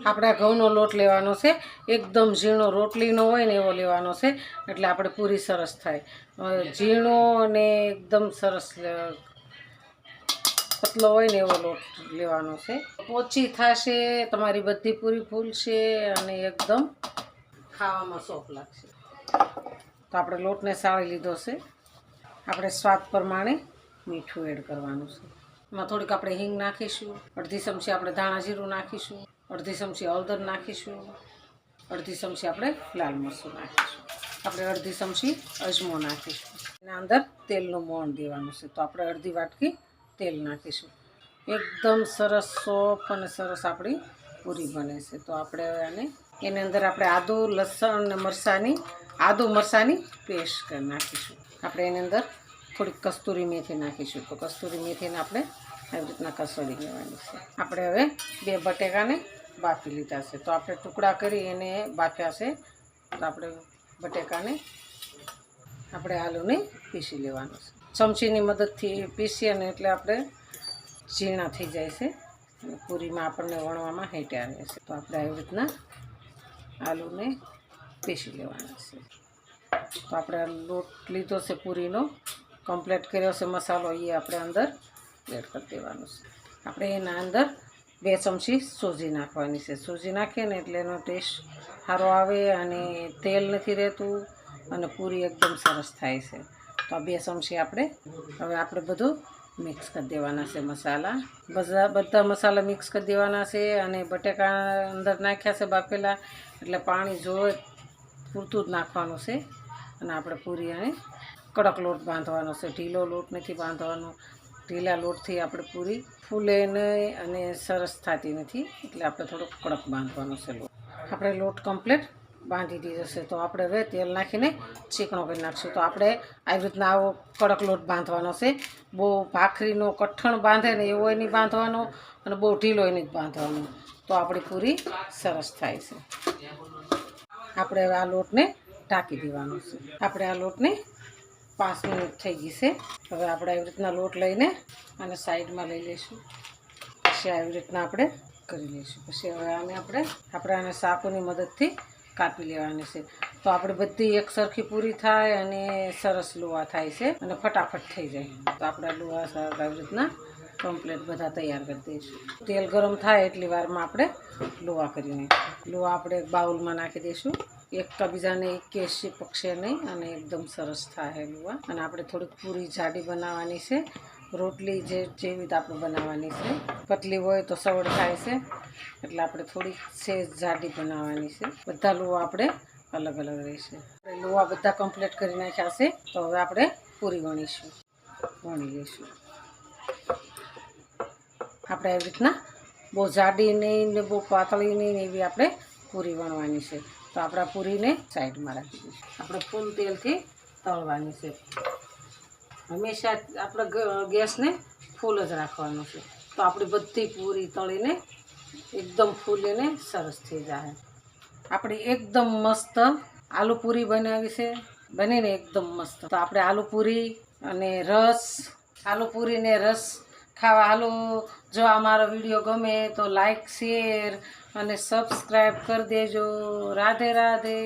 આપણે ઘઉંનો લોટ લેવાનો છે, એકદમ ઝીણો રોટલીનો હોય ને એવો લેવાનો છે, એટલે આપણે પૂરી સરસ થાય. ઝીણો અને એકદમ સરસ પતલો હોય ને એવો લોટ લેવાનો છે. પોચી થશે, તમારી બધી પૂરી ફૂલશે અને એકદમ ખાવામાં સોફ્ટ લાગશે. તો આપણે લોટને સાળી લીધો છે. આપણે સ્વાદ પ્રમાણે મીઠું એડ કરવાનું છે. એમાં થોડીક આપણે હિંગ નાખીશું, અડધી ચમચી આપણે ધાણા જીરું નાખીશું, અડધી ચમચી હળદર નાખીશું, અડધી ચમચી આપણે લાલ મરચું નાખીશું, આપણે અડધી ચમચી અજમો નાખીશું. એના અંદર તેલનું મોણ દેવાનું છે. તો આપણે અડધી વાટકી તેલ નાખીશું. એકદમ સરસ સોફ્ટ અને સરસ આપણી પૂરી બને છે. તો આપણે આને એની અંદર આપણે આદુ લસણ અને આદુ મરચાંની પેસ્ટ કરી નાખીશું. આપણે એની અંદર થોડીક કસ્તુરી મેથી નાખીશું. તો કસ્તુરી મેથીને આપણે આવી રીતના કસોડી લેવાની છે. આપણે હવે 2 બટેકાને બાફી લીધા છે. તો આપણે ટુકડા કરી એને બાફ્યા છે. તો આપણે બટેકાને આપણે આલુને પીસી લેવાનું છે. ચમચીની મદદથી પીસીએ ને એટલે આપણે ઝીણા થઈ જાય છે અને પૂરીમાં આપણને વણવામાં હેઠે આવે છે. તો આપણે આવી રીતના આલુને પીસી લેવાના છે. તો આપણે લોટ લીધો છે પૂરીનો, કમ્પ્લીટ કર્યો છે મસાલો, એ આપણે અંદર એડ કરી દેવાનો છે. આપણે એના અંદર 2 ચમચી સૂજી નાખવાની છે. સૂજી નાખીએ ને એટલે એનો ટેસ્ટ સારો આવે અને તેલ નથી રહેતું અને પૂરી એકદમ સરસ થાય છે. તો આ 2 ચમચી આપણે બધું મિક્સ કરી દેવાના છે મસાલા. બધા મસાલા મિક્સ કરી દેવાના છે અને બટેકા અંદર નાખ્યા છે બાફેલા, એટલે પાણી જોવે પૂરતું જ નાખવાનું છે. અને આપણે પૂરી અને કડક લોટ બાંધવાનો છે, ઢીલો લોટ નથી બાંધવાનો. ઢીલા લોટથી આપણે પૂરી ફૂલે નહીં અને સરસ થતી નથી, એટલે આપણે થોડોક કડક બાંધવાનો છે લોટ. આપણે લોટ કમ્પ્લીટ બાંધી દીધો છે. તો આપણે હવે તેલ નાખીને ચીકણો કરી નાખીશું. તો આપણે આવી રીતના આવો કડક લોટ બાંધવાનો છે. બહુ ભાખરીનો કઠણ બાંધે ને એવો નહીં બાંધવાનો અને બહુ ઢીલો નહીં બાંધવાનો. તો આપણી પૂરી સરસ થાય છે. આપણે હવે આ લોટને ઢાંકી દેવાનો છે. આપણે આ લોટને 5 મિનિટ થઈ ગઈ છે. હવે આપણે આવી રીતના લોટ લઈને અને સાઈડમાં લઈ લઈશું. પછી આવી રીતના આપણે કરી લઈશું. પછી હવે આપણે આને ચાકુની મદદથી કાપી લેવાની છે. તો આપણે બધી એક સરખી પૂરી થાય અને સરસ લુવા થાય છે અને ફટાફટ થઈ જાય. તો આપણે લુવા આવી રીતના કમ્પ્લીટ બધા તૈયાર કરી દઈશું. તેલ ગરમ થાય એટલી વારમાં આપણે લુવા કરીને લુવા આપણે એક બાઉલમાં નાખી દઈશું. એકબીજાને કેસી પકશે નહીં અને એકદમ સરસ થાય લુવા. અને આપણે થોડીક પૂરી જાડી બનાવવાની છે. રોટલી જેવી આપણે બનાવવાની છે. પતલી હોય તો સવડ થાય છે, એટલે આપણે થોડીક સેજ જાડી બનાવવાની છે. બધા લુવા આપણે અલગ અલગ રહેશે. આપણે લુવા બધા કમ્પ્લીટ કરી નાખ્યા છે. તો હવે આપણે પૂરી વણી લઈશું. આપણે આવી રીતના બહુ જાડી નહીં ને બહુ પાતળી નહીં ને એવી આપણે પૂરી વણવાની છે. તો આપણા પૂરીને સાઈડમાં રાખી દઈશું. આપણે ફૂલ તેલથી તળવાની છે. હંમેશા આપણે ગેસને ફૂલ જ રાખવાનો છે. તો આપણી બધી પૂરી તળીને એકદમ ફૂલીને સરસ થઈ જાય. આપણી એકદમ મસ્ત આલુ પૂરી બનાવી છે, બનીને એકદમ મસ્ત. તો આપણે આલુ પૂરી ને રસ ખાવા હાલો. જો આ મારો વિડીયો ગમે તો લાઈક, શેર અને સબસ્ક્રાઈબ કરી દેજો. રાધે રાધે.